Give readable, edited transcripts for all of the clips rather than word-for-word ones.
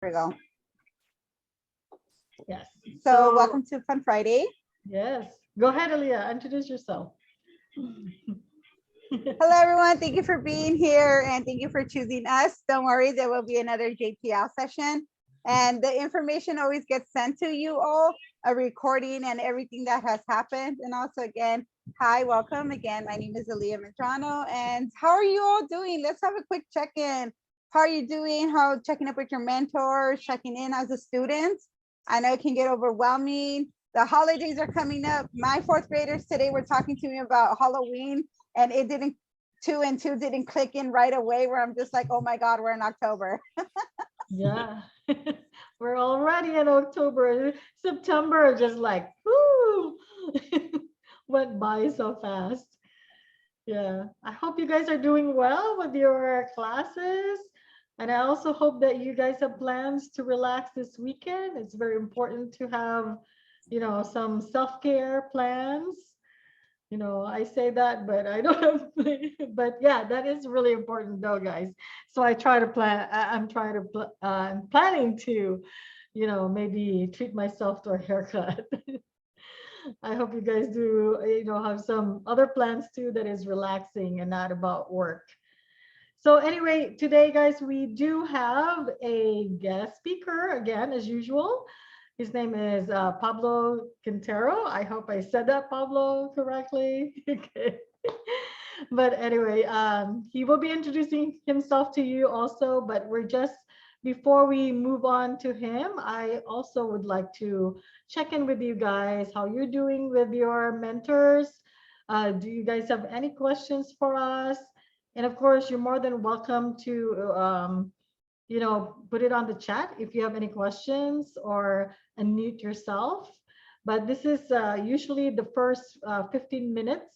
we go. Yes. So welcome to Fun Friday. Yes. Go ahead, Aaliyah. Introduce yourself. Hello, everyone. Thank you for being here and thank you for choosing us. Don't worry, there will be another JPL session. And the information always gets sent to you all, a recording and everything that has happened. And also, again, hi, welcome. Again, my name is Aaliyah Medrano. And how are you all doing? Let's have a quick check-in. How are you doing? How checking up with your mentors, checking in as a student? I know it can get overwhelming. The holidays are coming up. My fourth graders today were talking to me about Halloween, and it didn't, 2 and 2 didn't click in right away, where I'm just like, oh my God, we're in October. Yeah. We're already in October. September just like, whoo, went by so fast. Yeah. I hope you guys are doing well with your classes. And I also hope that you guys have plans to relax this weekend. It's very important to have, some self-care plans. I say that, but I don't have, but yeah, that is really important though, guys. So I try to plan, I'm planning to, maybe treat myself to a haircut. I hope you guys do, have some other plans too that is relaxing and not about work. So anyway, today, guys, we do have a guest speaker again, as usual. His name is Pablo Quintero. I hope I said that, Pablo, correctly. Okay. But anyway, he will be introducing himself to you also, but before we move on to him, I also would like to check in with you guys, how you're doing with your mentors. Do you guys have any questions for us? And of course, you're more than welcome to put it on the chat if you have any questions or unmute yourself. But this is usually the first 15 minutes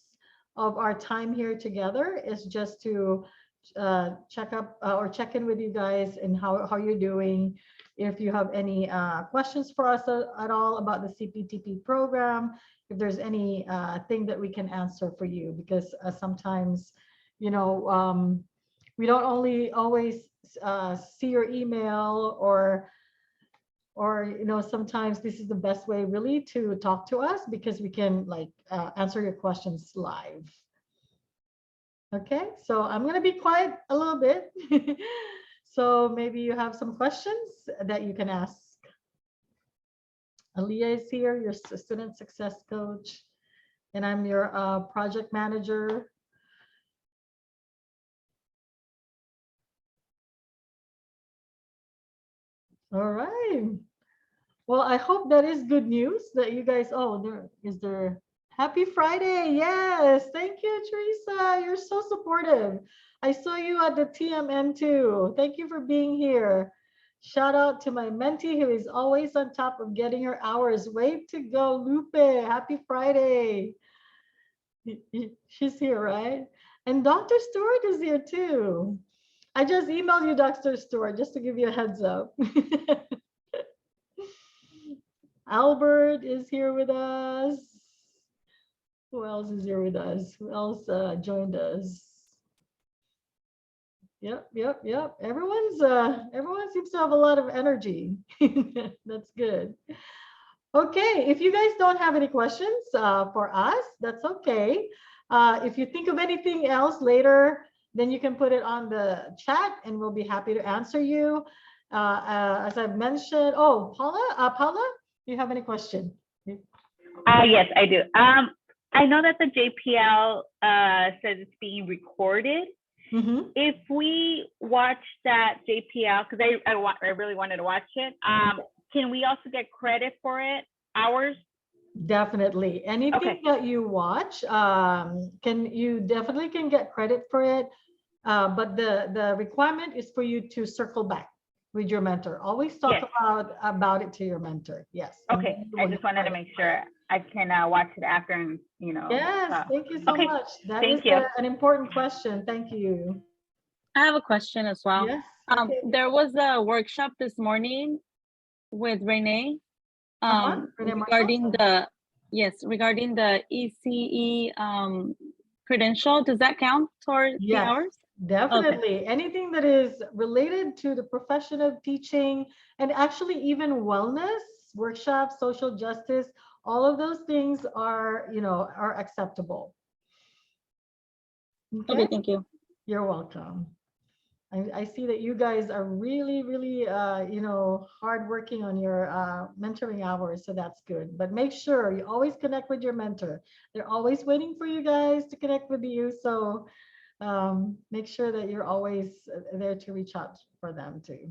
of our time here together is just to check up or check in with you guys and how you're doing. If you have any questions for us at all about the CPTP program, if there's any thing that we can answer for you, because sometimes, we don't only always see your email or sometimes this is the best way really to talk to us because we can answer your questions live. Okay, so I'm going to be quiet a little bit. So maybe you have some questions that you can ask. Aaliyah is here, your student success coach, and I'm your project manager. All right. Well, I hope that is good news that you guys, there happy Friday. Yes. Thank you, Teresa. You're so supportive. I saw you at the TMN too. Thank you for being here. Shout out to my mentee who is always on top of getting her hours. Way to go, Lupe. Happy Friday. She's here, right? And Dr. Stewart is here too. I just emailed you, Dr. Stewart, just to give you a heads up. Albert is here with us. Who else is here with us? Who else joined us? Yep. Everyone seems to have a lot of energy. That's good. Okay, if you guys don't have any questions for us, that's okay. If you think of anything else later, then you can put it on the chat and we'll be happy to answer you. As I've mentioned, Paula, do you have any question? Yes, I do. I know that the JPL says it's being recorded. Mm-hmm. If we watch that JPL, because I really wanted to watch it, can we also get credit for it? Hours? Definitely. Anything that you watch, you definitely can get credit for it. But the requirement is for you to circle back with your mentor. Always talk about it to your mentor. Yes. Okay. I just wanted to make sure I can watch it after and Yes. Thank you so much. That is an important question. Thank you. I have a question as well. Yes. There was a workshop this morning with Renee regarding regarding the ECE credential. Does that count towards the hours? Definitely. Anything that is related to the profession of teaching and actually even wellness, workshops, social justice, all of those things are, are acceptable. Okay, Okay, thank you. you're welcome. I see that you guys are really, really, hardworking on your mentoring hours, so that's good. But make sure you always connect with your mentor. They're always waiting for you guys to connect with you. So make sure that you're always there to reach out for them too.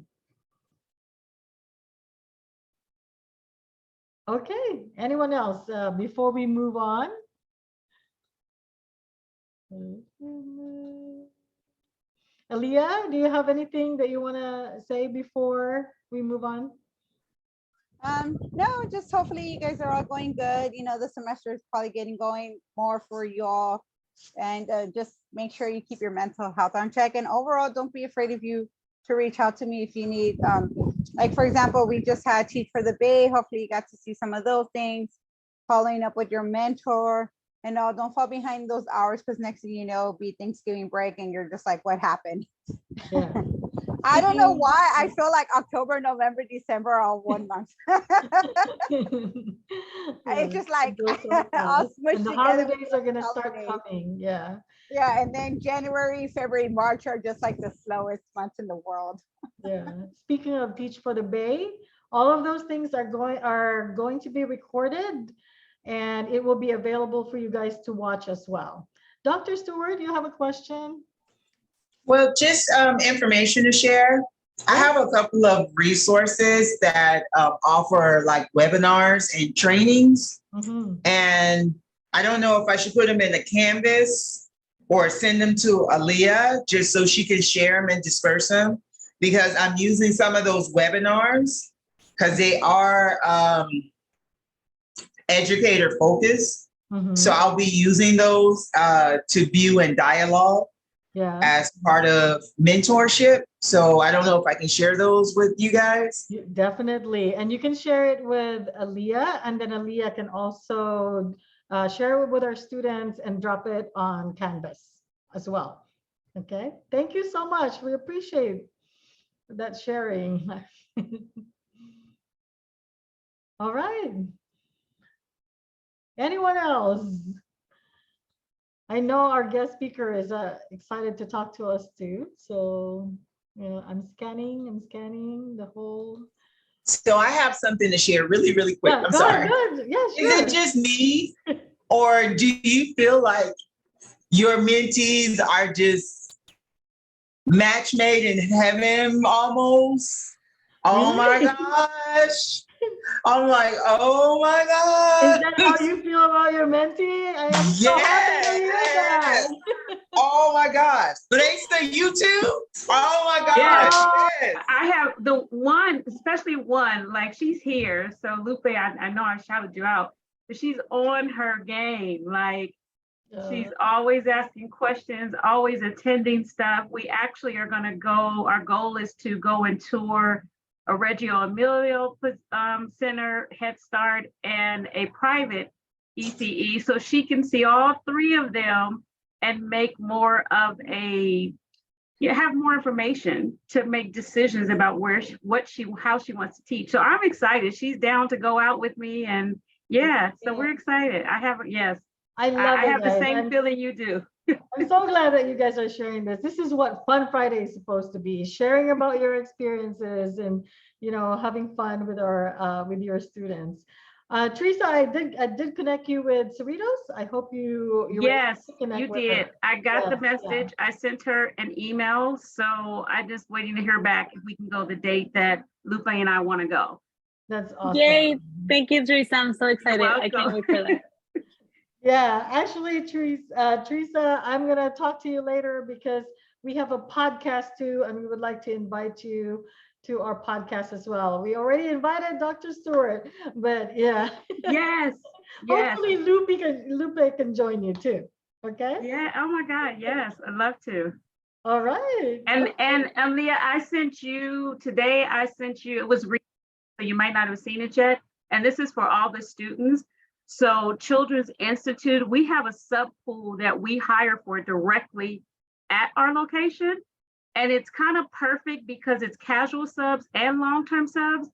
Okay, anyone else before we move on? Aaliyah, do you have anything that you want to say before we move on? No, just hopefully you guys are all going good. The semester is probably getting going more for you all. And just make sure you keep your mental health on check. And overall, don't be afraid of you to reach out to me if you need, like, for example, we just had Teach for the Bay. Hopefully you got to see some of those things, following up with your mentor. And no, don't fall behind those hours, because next thing you know, it'll be Thanksgiving break and you're just like, what happened? Yeah. I don't know why I feel like October, November, December are all one month. It's just like It goes so all fast. smushed And the together with holidays are gonna start holidays. coming. Yeah. Yeah, and then January, February, March are just like the slowest months in the world. Yeah. Speaking of Teach for the Bay, all of those things are going to be recorded, and it will be available for you guys to watch as well. Dr. Stewart, you have a question? Well, just information to share. I have a couple of resources that offer like webinars and trainings. Mhm. And I don't know if I should put them in the Canvas or send them to Aaliyah just so she can share them and disperse them, because I'm using some of those webinars because they are educator focused. Mhm. So I'll be using those to view and dialogue Yeah. as part of mentorship. So I don't know if I can share those with you guys. Definitely. And you can share it with Aaliyah, and then Aaliyah can also share it with our students and drop it on Canvas as well. Okay. Thank you so much. We appreciate that sharing. All right. Anyone else? I know our guest speaker is excited to talk to us too. So, I'm scanning the whole. So I have something to share really, really quick. Yeah, I'm go sorry. ahead. Yeah, Is sure. it just me? Or do you feel like your mentees are just match made in heaven almost? Oh my Really? gosh. I'm like, oh my Is God. that how you feel about your mentee? I am so happy to hear that. Oh my gosh. Lisa, you too? Oh my Yes. gosh. Yes. I have the one, especially one, like she's here. So Lupe, I know I shouted you out, but she's on her game. Like she's always asking questions, always attending stuff. We actually are gonna go, our goal is to go and tour a Reggio Emilio Center, Head Start, and a private ECE, so she can see all three of them and make more of have more information to make decisions about how she wants to teach. So I'm excited. She's down to go out with me, and so we're excited. I have I love it, have the guys. same feeling you do. I'm so glad that you guys are sharing this. This is what Fun Friday is supposed to be: sharing about your experiences and having fun with your students. Teresa, I did connect you with Cerritos. I hope you were able Yes, to connect you with did. her. I got the Yeah. message. I sent her an email, so I'm just waiting to hear back if we can go the date that Lupe and I want to go. That's awesome. Yay. Thank you, Teresa. I'm so excited. I can't wait for that. Yeah, actually, Teresa, I'm gonna talk to you later because we have a podcast too, and we would like to invite you to our podcast as well. We already invited Dr. Stewart, but yeah. Yes. Hopefully Lupe can join you too. Okay. Yeah. Oh my God. Yes, I'd love to. All right. And Leah, I sent you today. It was so you might not have seen it yet. And this is for all the students. So Children's Institute, we have a sub pool that we hire for directly at our location. And it's kind of perfect because it's casual subs and long-term subs.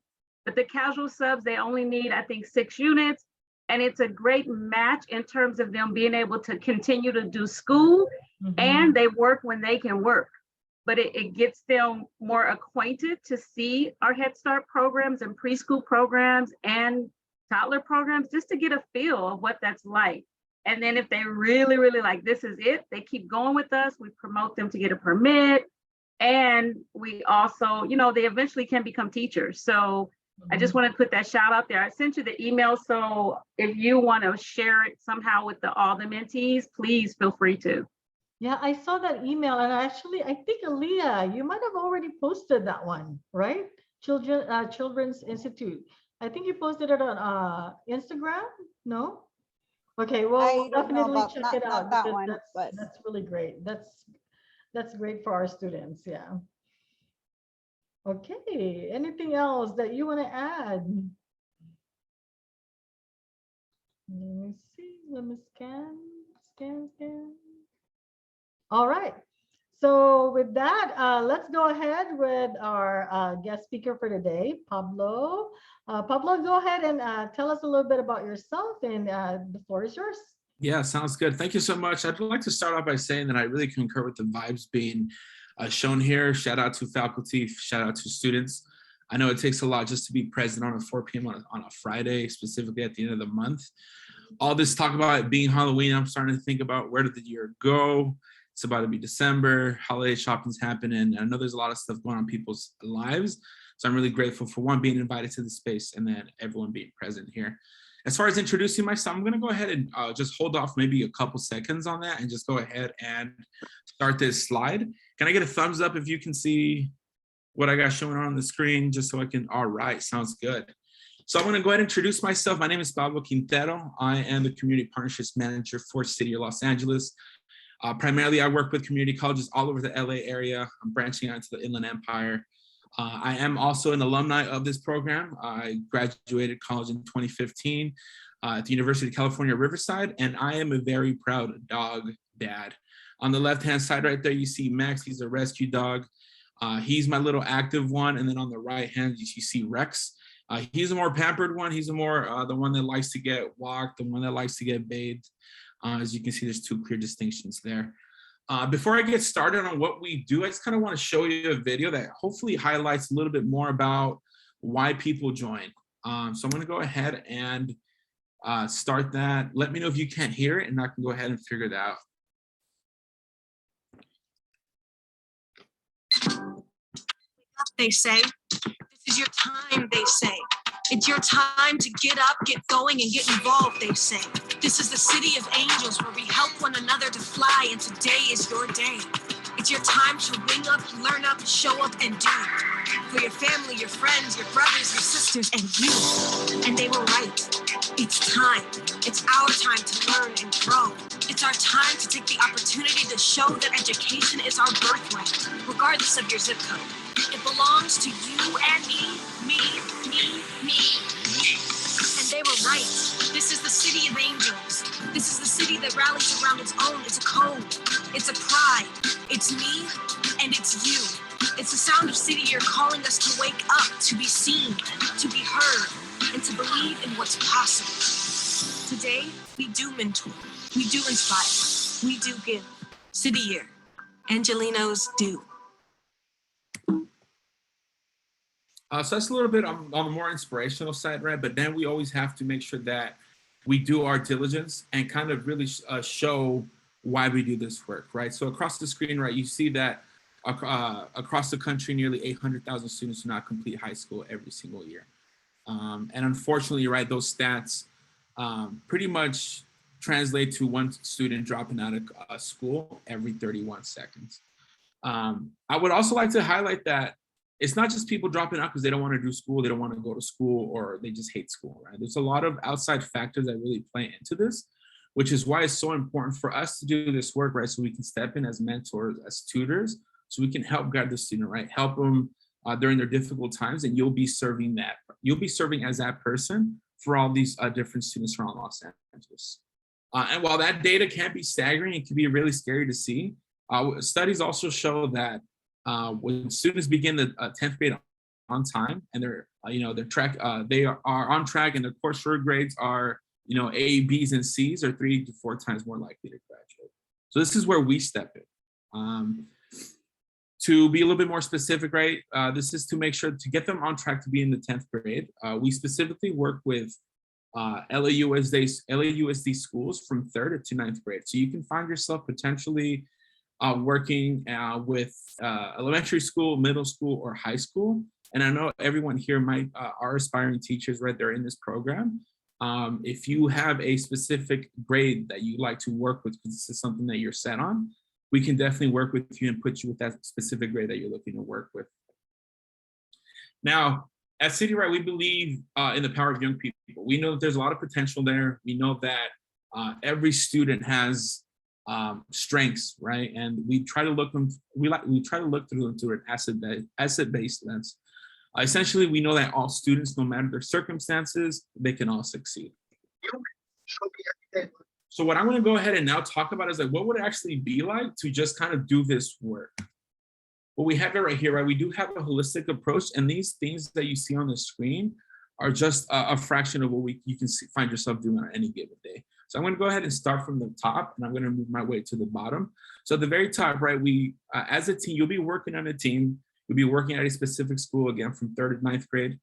But the casual subs, they only need, I think, 6 units. And it's a great match in terms of them being able to continue to do school, and they work when they can work. But it gets them more acquainted to see our Head Start programs and preschool programs and toddler programs, just to get a feel of what that's like. And then if they really, really like, this is it, they keep going with us. We promote them to get a permit. And we also, you know, they eventually can become teachers. So I just want to put that shout out there. I sent you the email. So if you want to share it somehow with all the mentees, please feel free to. Yeah, I saw that email, and actually, I think Aaliyah, you might have already posted that one, right? Children's Institute. I think you posted it on Instagram. No? Okay, well, I we'll don't know definitely about check it not out that because one, but that's really great. That's great for our students. Yeah. Okay. Anything else that you want to add? Let me see. Let me scan. All right. So with that, let's go ahead with our guest speaker for today, Pablo. Pablo, go ahead and tell us a little bit about yourself, and the floor is yours. Yeah, sounds good. Thank you so much. I'd like to start off by saying that I really concur with the vibes being shown here. Shout out to faculty, shout out to students. I know it takes a lot just to be present on a 4 p.m. on a Friday, specifically at the end of the month. All this talk about it being Halloween, I'm starting to think about where did the year go? It's about to be December, holiday shopping's happening. I know there's a lot of stuff going on in people's lives. So I'm really grateful for one, being invited to the space, and then everyone being present here. As far as introducing myself, I'm gonna go ahead and just hold off maybe a couple seconds on that and just go ahead and start this slide. Can I get a thumbs up if you can see what I got showing on the screen, just so I can, all right, sounds good. So I'm gonna go ahead and introduce myself. My name is Pablo Quintero. I am the Community Partnerships Manager for City of Los Angeles. Primarily, I work with community colleges all over the LA area. I'm branching out into the Inland Empire. I am also an alumni of this program. I graduated college in 2015 at the University of California, Riverside, and I am a very proud dog dad. On the left-hand side right there, you see Max. He's a rescue dog. He's my little active one. And then on the right hand, you see Rex. He's a more pampered one. He's a more the one that likes to get walked, the one that likes to get bathed. As you can see, there's 2 clear distinctions there. Before I get started on what we do, I just kind of want to show you a video that hopefully highlights a little bit more about why people join. So I'm going to go ahead and start that. Let me know if you can't hear it, and I can go ahead and figure it out. They say, this is your time, they say. It's your time to get up, get going, and get involved, they say. This is the city of angels where we help one another to fly, and today is your day. It's your time to wing up, learn up, show up, and do. For your family, your friends, your brothers, your sisters, and you. And they were right. It's time. It's our time to learn and grow. It's our time to take the opportunity to show that education is our birthright, regardless of your zip code. It belongs to you and me. And they were right. This is the city of angels. This is the city that rallies around its own. It's a code. It's a pride. It's me and it's you. It's the sound of city you're calling us to wake up, to be seen, to be heard, and to believe in what's possible. Today, we do mentor. We do inspire. We do give. City Year. Angelinos do. So that's a little bit on the more inspirational side, right? But then we always have to make sure that we do our diligence and kind of really show why we do this work, right? So across the screen, right, you see that across the country, nearly 800,000 students do not complete high school every single year. And unfortunately, right, those stats pretty much translate to one student dropping out of school every 31 seconds. I would also like to highlight that it's not just people dropping out because they don't want to do school, they don't want to go to school, or they just hate school, right? There's a lot of outside factors that really play into this, which is why it's so important for us to do this work, right? So we can step in as mentors, as tutors, so we can help guide the student, right? Help them during their difficult times, and you'll be serving that. You'll be serving as that person for all these different students around Los Angeles. And while that data can be staggering, it can be really scary to see. Studies also show that when students begin the 10th grade on time and they're, they are on track and their coursework grades are, A, B's, and C's, are 3 to 4 times more likely to graduate. So this is where we step in. To be a little bit more specific, right? This is to make sure to get them on track to be in the 10th grade. We specifically work with LAUSD schools from 3rd to 9th grade. So you can find yourself potentially working with elementary school, middle school, or high school. And I know everyone here are aspiring teachers, right? They're in this program. If you have a specific grade that you like to work with, because this is something that you're set on, we can definitely work with you and put you with that specific grade that you're looking to work with. Now, at City Right, we believe in the power of young people. We know that there's a lot of potential there. We know that every student has strengths, right? And we try to look them. We try to look through them through an asset-based lens. Essentially, we know that all students, no matter their circumstances, they can all succeed. So what I'm going to go ahead and now talk about is like, what would it actually be like to just kind of do this work? Well, we have it right here, right? We do have a holistic approach, and these things that you see on the screen are just a fraction of what you can find yourself doing on any given day. So I'm going to go ahead and start from the top, and I'm going to move my way to the bottom. So at the very top, right, we as a team, you'll be working on a team. You'll be working at a specific school, again, from 3rd to 9th grade,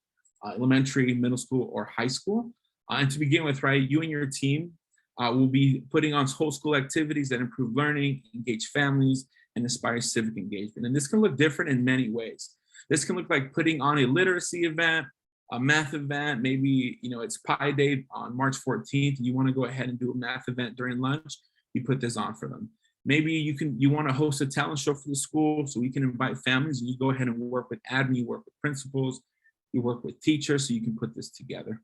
elementary, middle school, or high school. And to begin with, right, you and your team will be putting on whole school activities that improve learning, engage families, and inspire civic engagement. And this can look different in many ways. This can look like putting on a literacy event, a math event. Maybe, it's Pi Day on March 14th. And you want to go ahead and do a math event during lunch. You put this on for them. Maybe you want to host a talent show for the school, so we can invite families, and you go ahead and work with admin, you work with principals, you work with teachers, so you can put this together.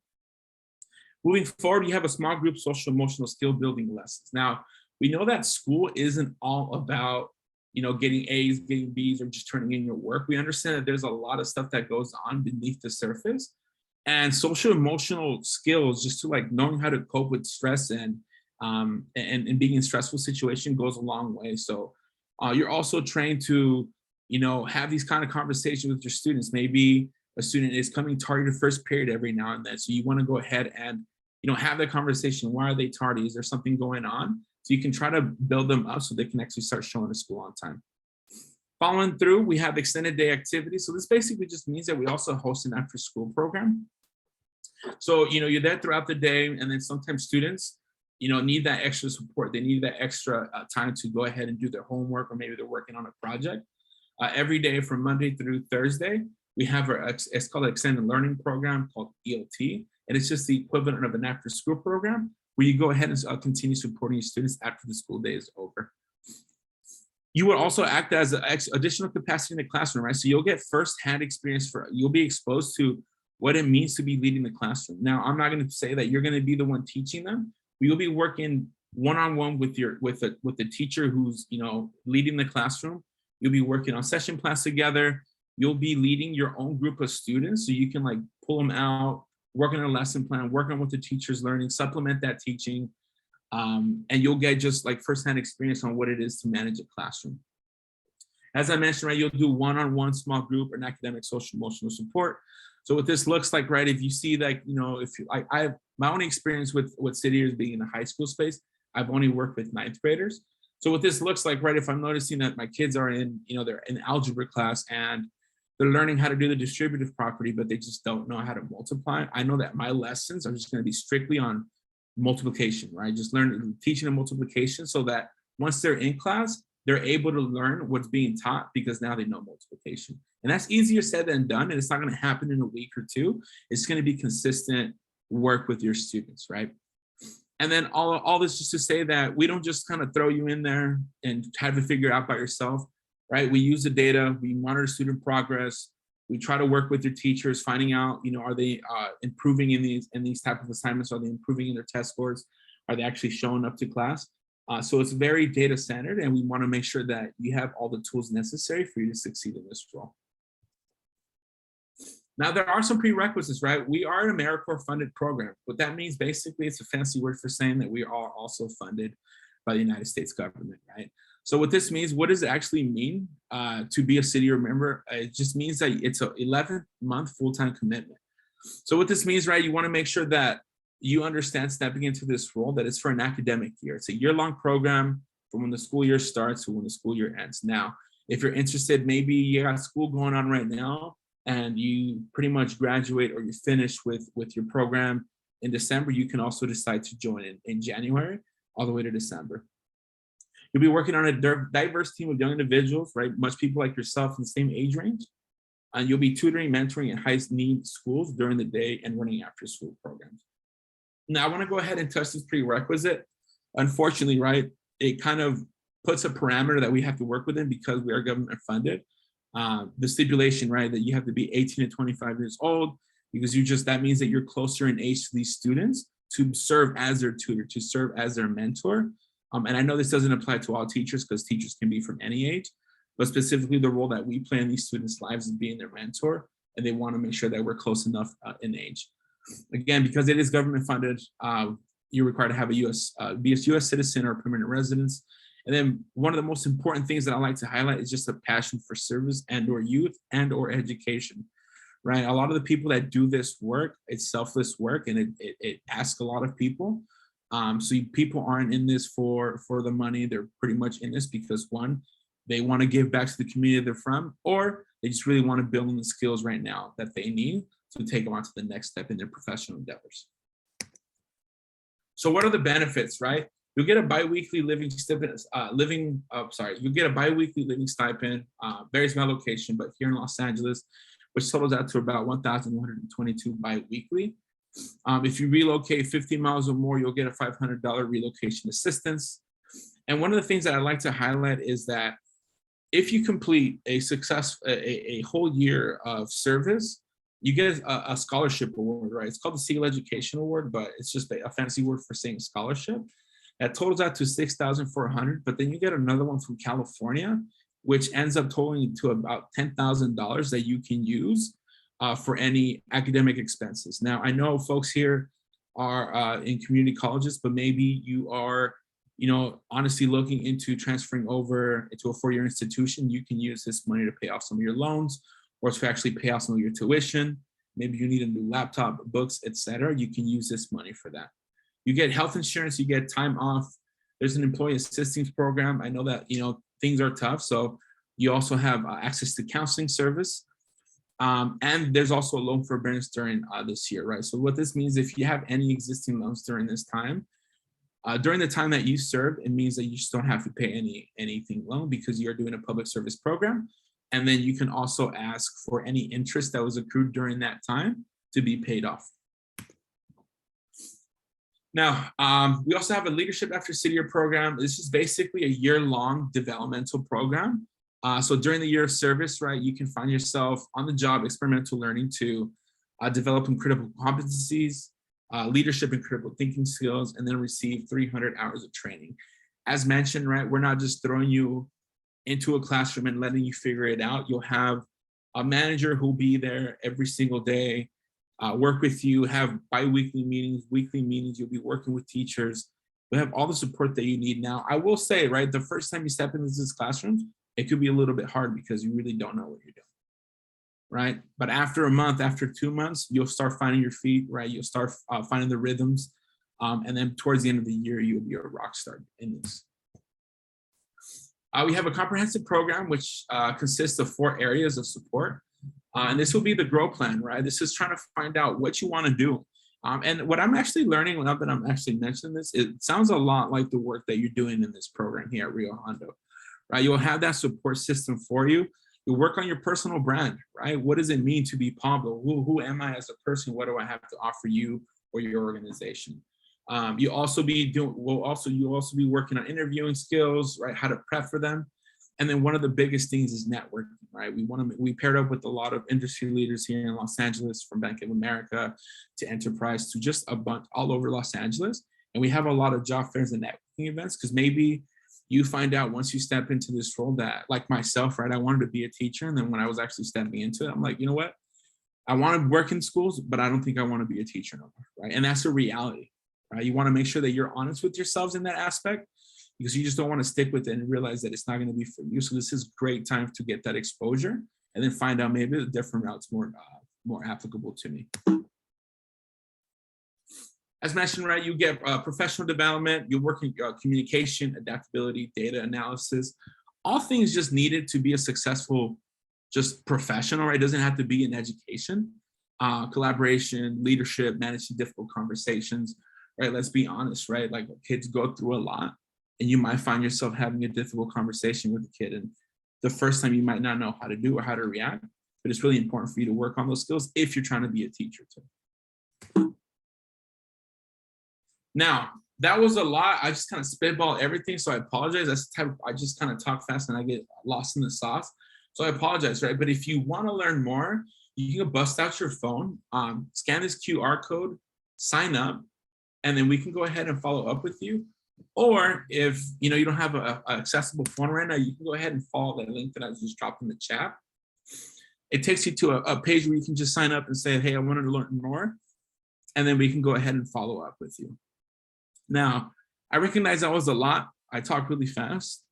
Moving forward, you have a small group social emotional skill building lessons. Now, we know that school isn't all about, getting A's, getting B's, or just turning in your work. We understand that there's a lot of stuff that goes on beneath the surface, and social emotional skills, just to like knowing how to cope with stress and being in stressful situation goes a long way. So you're also trained to, have these kind of conversations with your students. Maybe a student is coming tardy to first period every now and then. So you want to go ahead and, have that conversation. Why are they tardy? Is there something going on? So you can try to build them up so they can actually start showing to school on time. Following through, we have extended day activities. So this basically just means that we also host an after school program. So, you're there throughout the day, and then sometimes students, need that extra support. They need that extra time to go ahead and do their homework, or maybe they're working on a project. Every day from Monday through Thursday, we have it's called an extended learning program called ELT. And it's just the equivalent of an after school program where you go ahead and continue supporting your students after the school day is over. You will also act as an additional capacity in the classroom, right? So you'll get firsthand experience you'll be exposed to what it means to be leading the classroom. Now, I'm not going to say that you're going to be the one teaching them. You'll be working one-on-one with the teacher who's, leading the classroom. You'll be working on session plans together. You'll be leading your own group of students, so you can like pull them out, work on a lesson plan, work on what the teacher's learning, supplement that teaching, and you'll get just like firsthand experience on what it is to manage a classroom. As I mentioned, right, you'll do one-on-one small group and academic social emotional support. So what this looks like, right, if you see that, I have my own experience with City is being in a high school space. I've only worked with 9th graders. So what this looks like, right, if I'm noticing that my kids are in, they're in algebra class and they're learning how to do the distributive property, but they just don't know how to multiply. I know that my lessons are just going to be strictly on multiplication, right? Just teaching them multiplication so that once they're in class, they're able to learn what's being taught because now they know multiplication. And that's easier said than done. And it's not going to happen in a week or two. It's going to be consistent work with your students, right? And then all this just to say that we don't just kind of throw you in there and have to figure it out by yourself. Right? We use the data, we monitor student progress, we try to work with your teachers, finding out, are they improving in these type of assignments? Are they improving in their test scores? Are they actually showing up to class? So it's very data centered, and we want to make sure that you have all the tools necessary for you to succeed in this role. Now, there are some prerequisites, right? We are an AmeriCorps funded program. What that means, basically, it's a fancy word for saying that we are also funded by the United States government, right? So what this means, what does it actually mean to be a city member? It just means that it's an 11-month full-time commitment. So what this means, right, you want to make sure that you understand stepping into this role that it's for an academic year. It's a year-long program from when the school year starts to when the school year ends. Now, if you're interested, maybe you got school going on right now and you pretty much graduate or you finish with your program in December, you can also decide to join in January all the way to December. You'll be working on a diverse team of young individuals, right? Much people like yourself in the same age range. And you'll be tutoring, mentoring in high need schools during the day and running after school programs. Now, I want to go ahead and touch this prerequisite. Unfortunately, right, it kind of puts a parameter that we have to work within because we are government funded. The stipulation, right, that you have to be 18 to 25 years old because that means that you're closer in age to these students to serve as their tutor, to serve as their mentor. And I know this doesn't apply to all teachers because teachers can be from any age, but specifically the role that we play in these students' lives is being their mentor, and they want to make sure that we're close enough in age. Again, because it is government funded, you're required to have be a U.S. citizen or permanent residence. And then one of the most important things that I like to highlight is just a passion for service and or youth and or education, right? A lot of the people that do this work, it's selfless work and it asks a lot of people. So people aren't in this for the money. They're pretty much in this because one, they want to give back to the community they're from, or they just really want to build on the skills right now that they need to take them on to the next step in their professional endeavors. So what are the benefits, right? You'll get a biweekly living stipend, you get a biweekly living stipend, varies by location, but here in Los Angeles, which totals out to about $1,122 biweekly. If you relocate 50 miles or more, you'll get a $500 relocation assistance. And one of the things that I like to highlight is that if you complete a whole year of service, you get a scholarship award, right? It's called the Seal Education Award, but it's just a fancy word for saying scholarship. That totals out to $6,400, but then you get another one from California, which ends up totaling to about $10,000 that you can use for any academic expenses. Now, I know folks here are in community colleges, but maybe you are, honestly looking into transferring over into a four-year institution. You can use this money to pay off some of your loans or to actually pay off some of your tuition. Maybe you need a new laptop, books, etc. You can use this money for that. You get health insurance, you get time off. There's an employee assistance program. I know that, things are tough. So you also have access to counseling service. And there's also a loan forbearance during this year, right? So what this means, if you have any existing loans during this time, during the time that you serve, it means that you just don't have to pay anything loan because you're doing a public service program. And then you can also ask for any interest that was accrued during that time to be paid off. Now, we also have a Leadership After City Year program. This is basically a year-long developmental program. So during the year of service, right, you can find yourself on the job experimental learning to develop critical competencies, leadership and critical thinking skills, and then receive 300 hours of training. As mentioned, right, we're not just throwing you into a classroom and letting you figure it out. You'll have a manager who'll be there every single day, work with you, have bi-weekly meetings, weekly meetings. You'll be working with teachers. You'll have all the support that you need. Now, I will say, right, the first time you step into this classroom, it could be a little bit hard because you really don't know what you're doing, right? But after a month, after 2 months, you'll start finding your feet, right? You'll start finding the rhythms. And then towards the end of the year, you'll be a rock star in this. We have a comprehensive program which consists of 4 areas of support. And this will be the grow plan, right? This is trying to find out what you want to do. And what I'm actually learning, now that I'm actually mentioning this, it sounds a lot like the work that you're doing in this program here at Rio Hondo, right? You'll have that support system for you. You'll work on your personal brand, right? What does it mean to be Pablo? Who am I as a person? What do I have to offer you or your organization? You'll also be working on interviewing skills, right? How to prep for them. And then one of the biggest things is networking, right? We paired up with a lot of industry leaders here in Los Angeles, from Bank of America to Enterprise to just a bunch all over Los Angeles. And we have a lot of job fairs and networking events because maybe you find out once you step into this role that, like myself, right? I wanted to be a teacher. And then when I was actually stepping into it, I'm like, you know what? I want to work in schools, but I don't think I want to be a teacher no more, right? And that's a reality, right? You want to make sure that you're honest with yourselves in that aspect. because you just don't want to stick with it and realize that it's not going to be for you. So this is great time to get that exposure and then find out maybe a different route's more applicable to me. As mentioned, right, you get professional development, you're working communication, adaptability, data analysis, all things just needed to be a successful just professional, right? It doesn't have to be in education. Collaboration, leadership, managing difficult conversations, right? Let's be honest, right? Like kids go through a lot and you might find yourself having a difficult conversation with a kid. And the first time you might not know how to do or how to react, but it's really important for you to work on those skills if you're trying to be a teacher too. Now, that was a lot. I just kind of spitballed everything, so I apologize. That's the type I just kind of talk fast and I get lost in the sauce. So I apologize, right? But if you want to learn more, you can bust out your phone, scan this QR code, sign up, and then we can go ahead and follow up with you. Or if you don't have an accessible phone right now, you can go ahead and follow that link that I just dropped in the chat. It takes you to a page where you can just sign up and say, hey, I wanted to learn more. And then we can go ahead and follow up with you. Now, I recognize that was a lot. I talk really fast.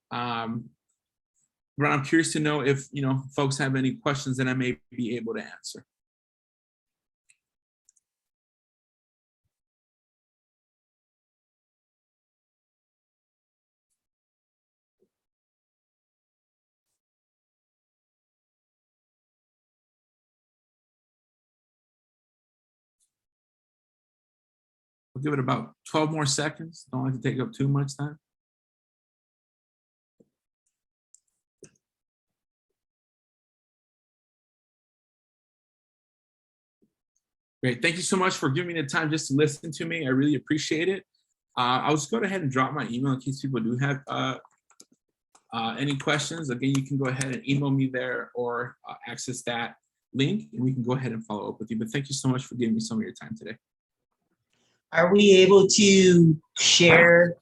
But I'm curious to know if folks have any questions that I may be able to answer. We'll give it about 12 more seconds. Don't like to take up too much time. Great. Thank you so much for giving me the time just to listen to me. I really appreciate it. I'll just go ahead and drop my email in case people do have any questions. Again, you can go ahead and email me there or access that link and we can go ahead and follow up with you. But thank you so much for giving me some of your time today. Are we able to share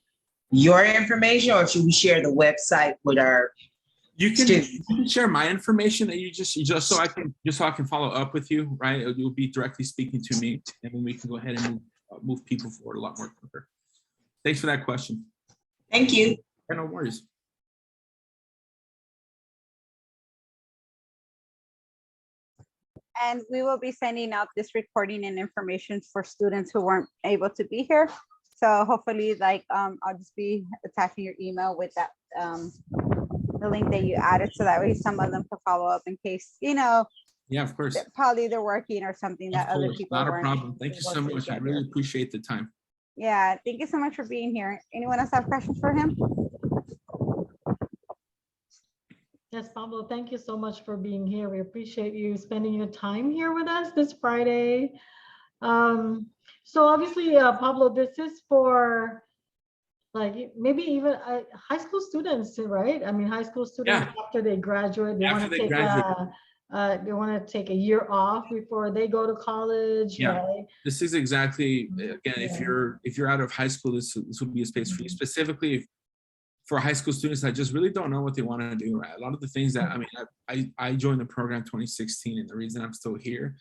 your information or should we share the website with our You students? can share my information and you just so I can follow up with you, right? You'll be directly speaking to me and then we can go ahead and move people forward a lot more quicker. Thanks for that question. Thank you. No worries. And we will be sending out this recording and information for students who weren't able to be here. So hopefully, I'll just be attaching your email with that the link that you added, so that way some of them can follow up in case Yeah, of course. probably they're working or something that other people Not a weren't problem. Thank you so able to much. I get really here. appreciate the time. Yeah, thank you so much for being here. Anyone else have questions for him? Yes, Pablo, thank you so much for being here. We appreciate you spending your time here with us this Friday. So obviously, Pablo, this is for maybe even high school students, right? I mean, high school students after they graduate, they want to take a year off before they go to college. Yeah, right? This is exactly, again, if you're out of high school, this would be a space for you. Specifically for high school students that just really don't know what they want to do, right? A lot of the things that, I joined the program 2016, and the reason I'm still here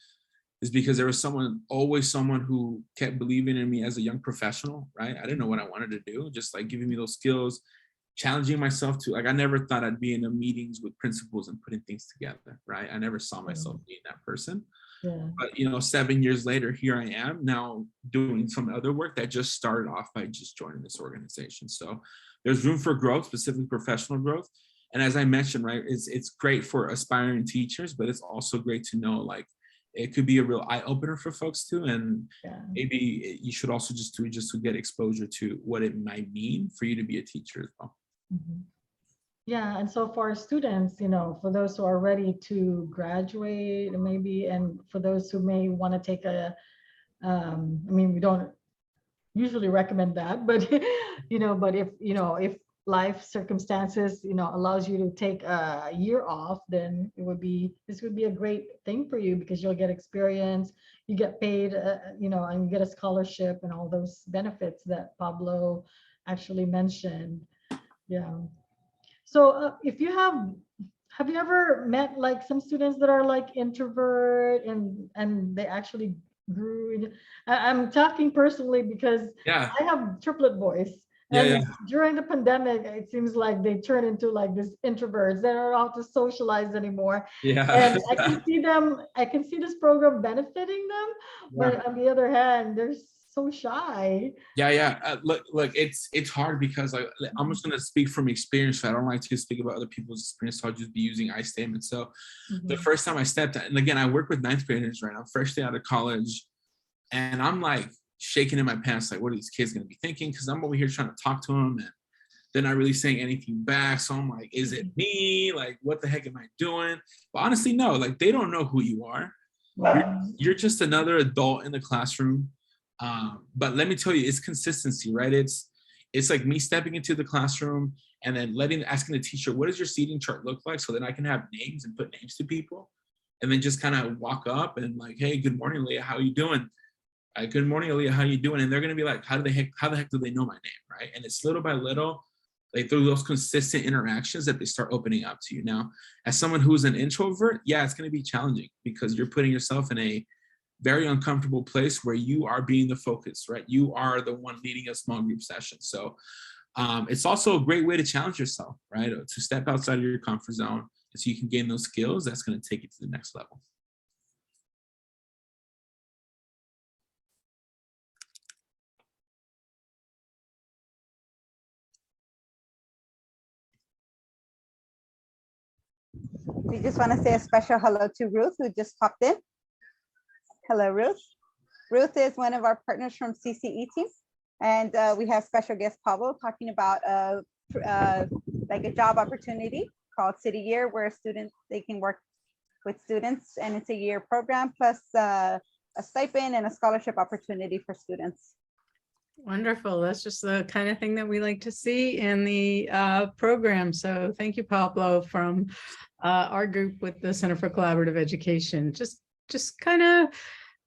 is because there was always someone who kept believing in me as a young professional, right? I didn't know what I wanted to do, just giving me those skills, challenging myself to, I never thought I'd be in the meetings with principals and putting things together, right? I never saw myself being that person. Yeah. But 7 years later, here I am now doing some other work that just started off by just joining this organization. So there's room for growth, specifically professional growth. And as I mentioned, right, it's great for aspiring teachers, but it's also great to know it could be a real eye opener for folks too. And maybe you should also just do it just to get exposure to what it might mean for you to be a teacher as well. Mm-hmm. Yeah, and so for students, for those who are ready to graduate, maybe, and for those who may want to take we don't usually recommend that, but but if life circumstances allows you to take a year off, then this would be a great thing for you, because you'll get experience, you get paid, and you get a scholarship and all those benefits that Pablo actually mentioned. Yeah. So if you have you ever met some students that are introvert and they actually grew I'm talking personally because I have triplet boys, Yeah, And yeah. during the pandemic, it seems like they turn into like these introverts. They don't know how to socialize anymore. Yeah. And I can see this program benefiting them, but on the other hand, they're so shy. Yeah. Look, it's hard because like I'm just gonna speak from experience. So I don't like to speak about other people's experience, so I'll just be using I statements. So the first time I stepped out, and again, I work with ninth graders right now, fresh day out of college, and I'm like shaking in my pants, like, what are these kids gonna be thinking? Because I'm over here trying to talk to them, and they're not really saying anything back. So I'm like, is it me? Like, what the heck am I doing? But honestly, no, like they don't know who you are. You're just another adult in the classroom. But let me tell you, it's consistency, right? It's like me stepping into the classroom and then asking the teacher, what does your seating chart look like? So then I can have names and put names to people. And then just kind of walk up and like, hey, good morning, Leah, how you doing? Good morning, Leah, how you doing? And they're gonna be like, how the heck do they know my name, right? And it's little by little, like through those consistent interactions that they start opening up to you. Now, as someone who's an introvert, yeah, it's gonna be challenging because you're putting yourself in a very uncomfortable place where you are being the focus, right? You are the one leading a small group session. So it's also a great way to challenge yourself, right? To step outside of your comfort zone so you can gain those skills that's going to take you to the next level. We just want to say a special hello to Ruth, who just popped in. Hello, Ruth. Ruth is one of our partners from CCE team. And we have special guest Pablo talking about like a job opportunity called City Year, where they can work with students, and it's a year program plus a stipend and a scholarship opportunity for students. Wonderful. That's just the kind of thing that we like to see in the program. So thank you, Pablo, from our group with the Center for Collaborative Education. Just kind of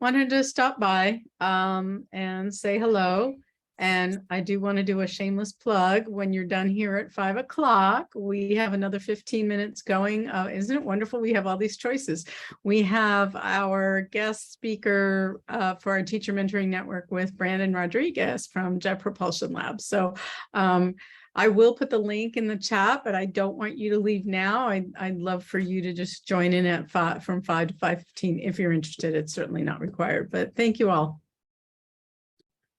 wanted to stop by and say hello. And I do want to do a shameless plug. When you're done here at 5 o'clock, we have another 15 minutes going. Isn't it wonderful? We have all these choices. We have our guest speaker for our Teacher Mentoring Network with Brandon Rodriguez from Jet Propulsion Lab. So I will put the link in the chat, but I don't want you to leave now. I'd love for you to just join in at from 5 to 5:15 if you're interested. It's certainly not required, but thank you all.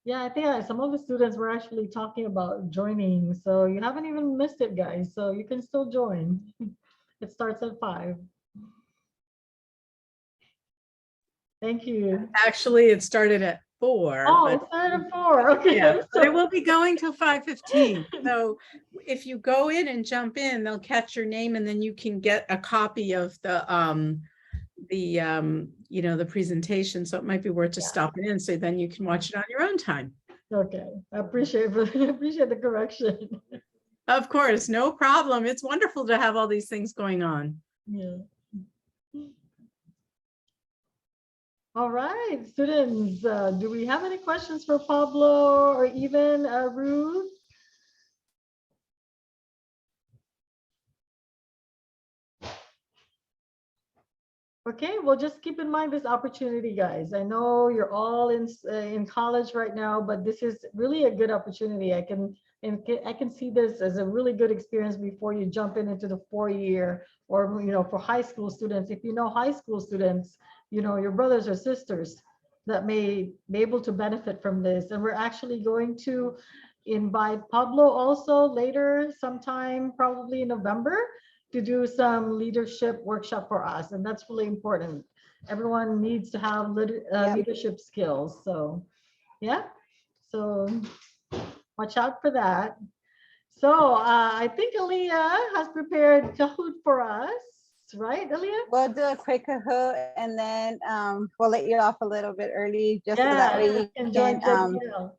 Yeah, I think some of the students were actually talking about joining, so you haven't even missed it, guys. So you can still join. It starts at 5. Thank you. Actually, it started at 4. Oh, it started at 4. Okay. Yeah, but it will be going till 5:15. So if you go in and jump in, they'll catch your name, and then you can get a copy of the the presentation. So it might be worth just stopping in, so then you can watch it on your own time. Okay, I appreciate the correction. Of course, no problem. It's wonderful to have all these things going on. Yeah. All right, students, do we have any questions for Pablo or even Ruth? Okay, well, just keep in mind this opportunity, guys. I know you're all in college right now, but this is really a good opportunity. I can see this as a really good experience before you jump into the 4-year, or for high school students. If you know high school students, your brothers or sisters that may be able to benefit from this. And we're actually going to invite Pablo also later, sometime probably in November, to do some leadership workshop for us. And that's really important. Everyone needs to have leadership skills. So yeah, so watch out for that. So I think Aaliyah has prepared Kahoot for us, right, Aaliyah? We'll do a quick Kahoot, and then we'll let you off a little bit early, just so that way you can join JPL.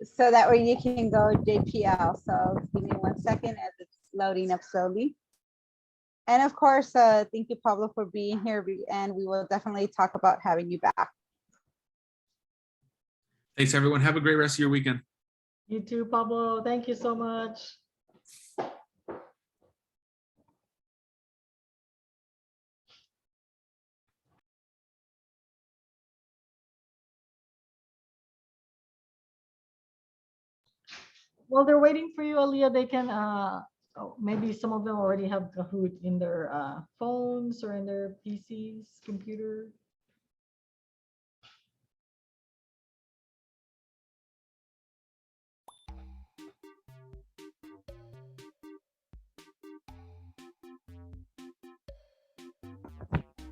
So that way you can go JPL. So give me 1 second as it's loading up slowly. And of course, thank you, Pablo, for being here, and we will definitely talk about having you back. Thanks, everyone. Have a great rest of your weekend. You too, Pablo. Thank you so much. while they're waiting for you, Aaliyah, they can maybe some of them already have Kahoot in their phones or in their PCs, computer.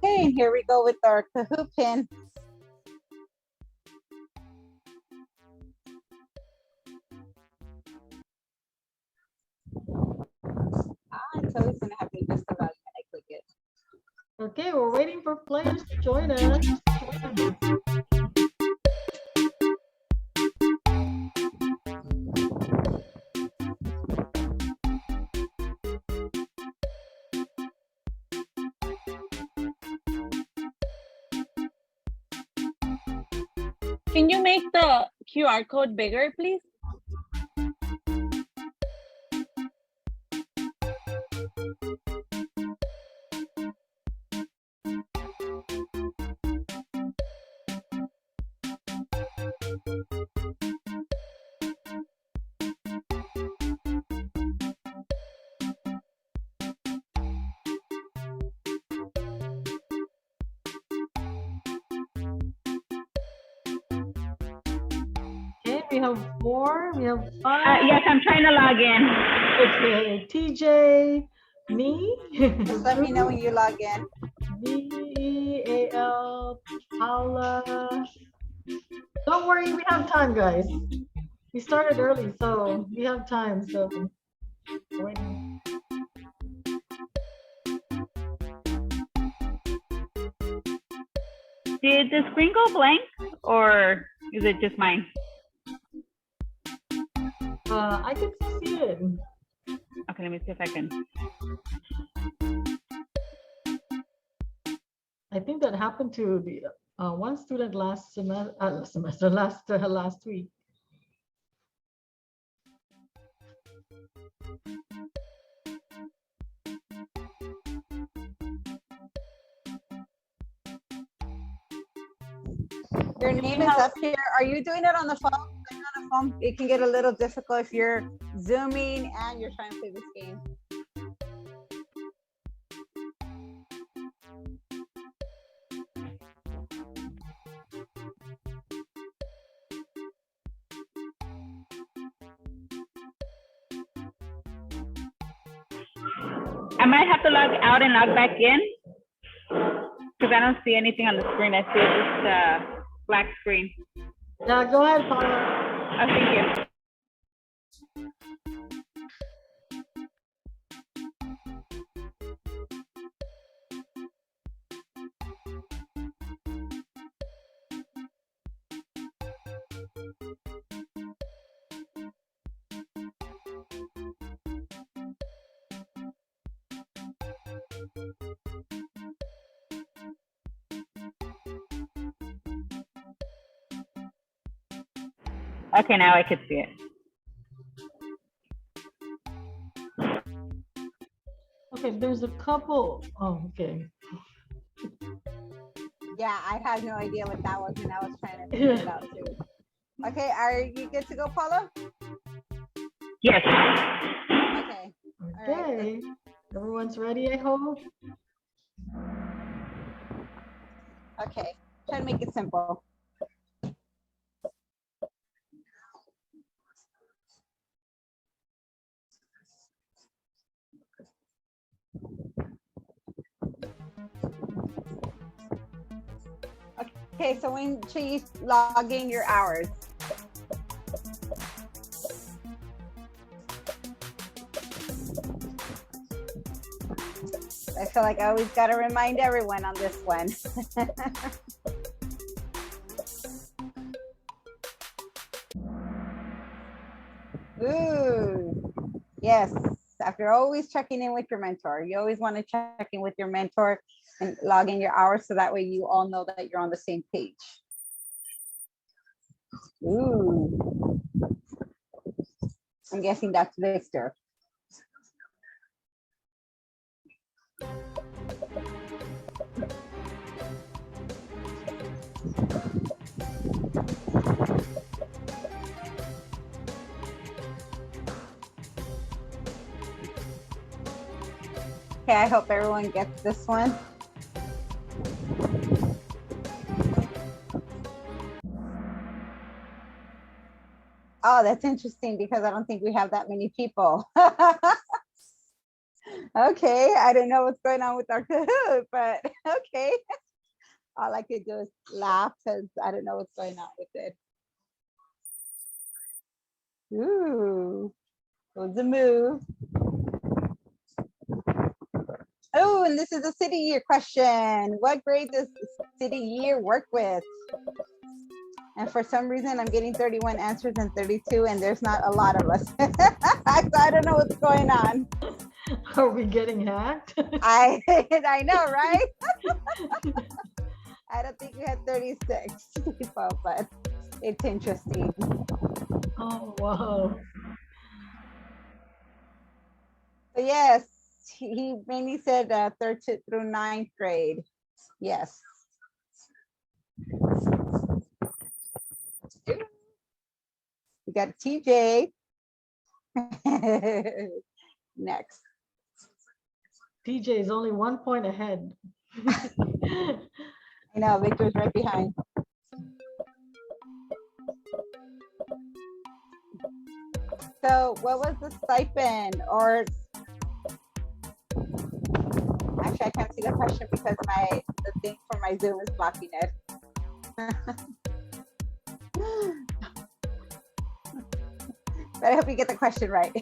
Okay, and here we go with our Kahoot pin. It's always gonna happen just about when I click it. Okay, we're waiting for players to join us. Can you make the QR code bigger, please? Okay, we have 4, we have 5. Yes, I'm trying to log in. Okay, TJ, me. Just let me know when you log in. VEAL, Paula. Don't worry, we have time, guys. We started early, so we have time. So waiting. Did the screen go blank or is it just mine? I can see it. Okay, let me see if I can. I think that happened to the one student last last week. Your name is up here. Are you doing it on the phone? Are you on the phone? It can get a little difficult if you're zooming and you're trying to play this game. I might have to log out and log back in because I don't see anything on the screen. I see just black screen. Yeah, go ahead, Paula. Oh, thank you. Okay, now I can see it. Okay, there's a couple. Oh, okay. Yeah, I had no idea what that was, and I was trying to figure it out too. Okay, are you good to go, Paula? Yes. Okay. Okay. Everyone's ready, I hope. Okay. Try to make it simple. Okay, so when she's logging your hours. I feel like I always got to remind everyone on this one. Ooh, yes. After always checking in with your mentor, you always want to check in with your mentor and log in your hours so that way you all know that you're on the same page. Ooh. I'm guessing that's Victor. Okay, I hope everyone gets this one. Oh, that's interesting because I don't think we have that many people. Okay, I don't know what's going on with our Kahoot, but okay. All I could do is laugh because I don't know what's going on with it. Ooh, was the move. Oh, and this is a city year question. What grade does the city year work with? And for some reason, I'm getting 31 answers and 32, and there's not a lot of us. So I don't know what's going on. Are we getting hacked? I know, right? I don't think we had 36 people, but it's interesting. Oh, wow. So yes, he mainly said third through ninth grade. Yes. We got TJ. Next. TJ is only 1 point ahead. I know, Victor's right behind. So what was the stipend or actually I can't see the question because the thing for my Zoom is blocking it. But I hope you get the question right.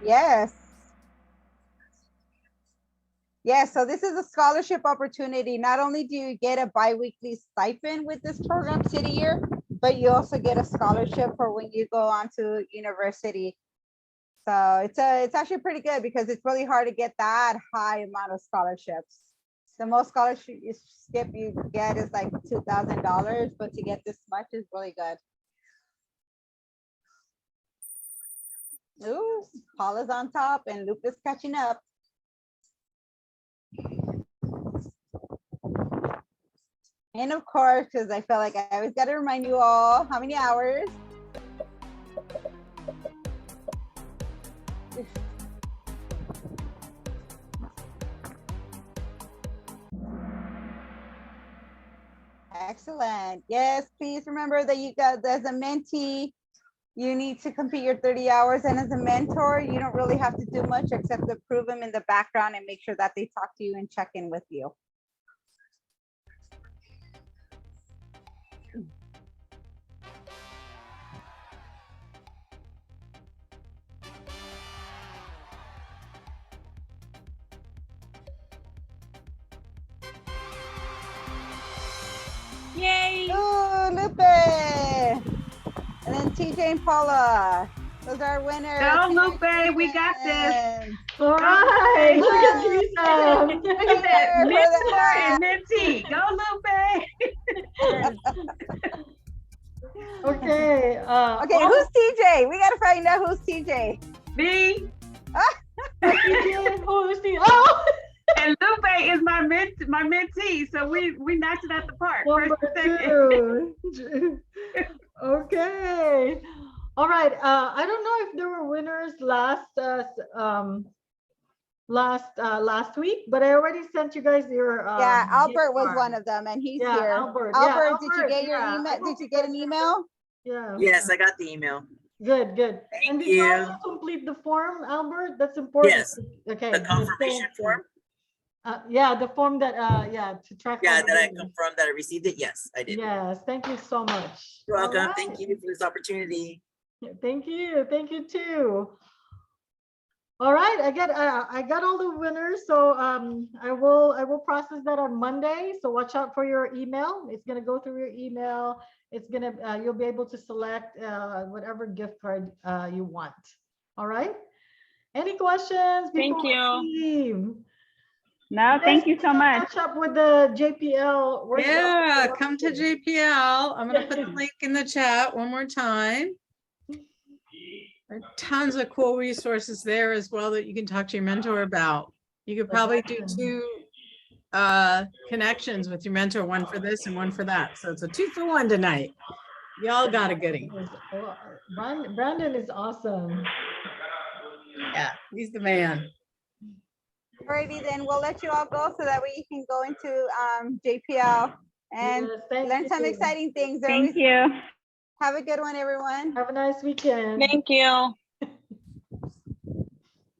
Yes. Yes, so this is a scholarship opportunity. Not only do you get a biweekly stipend with this program City Year, but you also get a scholarship for when you go on to university. So it's actually pretty good because it's really hard to get that high amount of scholarships. The most scholarship you get is like $2,000, but to get this much is really good. Ooh, Paula's on top and Luke is catching up. And of course, because I feel like I always got to remind you all how many hours. Excellent. Yes, please remember that you got, as a mentee, you need to complete your 30 hours. And as a mentor, you don't really have to do much except to approve them in the background and make sure that they talk to you and check in with you. Yay! Oh, Lupe. And then TJ and Paula. Those are our winners. Go, Lupe, we got this. All right, look at these. Look at that, mentor and mentee. Go, Lupe. Okay. Okay, who's TJ? We gotta find out who's TJ. Me TJ, who's the? Oh, and Lupe is my mentee, so we knocked it out the park. number two. Okay. All right. I don't know if there were winners last week, but I already sent you guys your Yeah, Albert gift was card. one of them, and he's Yeah, here. Albert. Albert, did you Albert, get your yeah. email? Did you get an email? Yeah. Yes, I got the email. Good, good. Thank And did you you. also complete the form, Albert? That's important. Yes. Okay. The confirmation form? Yeah, the form that to track. Yeah, all the that I winners. confirmed that I received it. Yes, I did. Yes, thank you so much. You're welcome. All right. Thank you for this opportunity. Thank you. Thank you too. All right, I got all the winners, so I will process that on Monday. So watch out for your email. It's gonna go through your email. It's gonna you'll be able to select whatever gift card you want. All right. Any questions? Thank before you. we leave? No, thank you so much. Catch up with the JPL. workshop. Yeah, come to JPL. I'm gonna put the link in the chat one more time. There are tons of cool resources there as well that you can talk to your mentor about. You could probably do two connections with your mentor, one for this and one for that. So it's a 2-for-1 tonight. Y'all got a goodie. Brandon is awesome. Yeah, he's the man. Alrighty, then we'll let you all go so that way you can go into JPL and Yes, thank learn some you. exciting things. Thank you. Have a good one, everyone. Have a nice weekend. Thank you.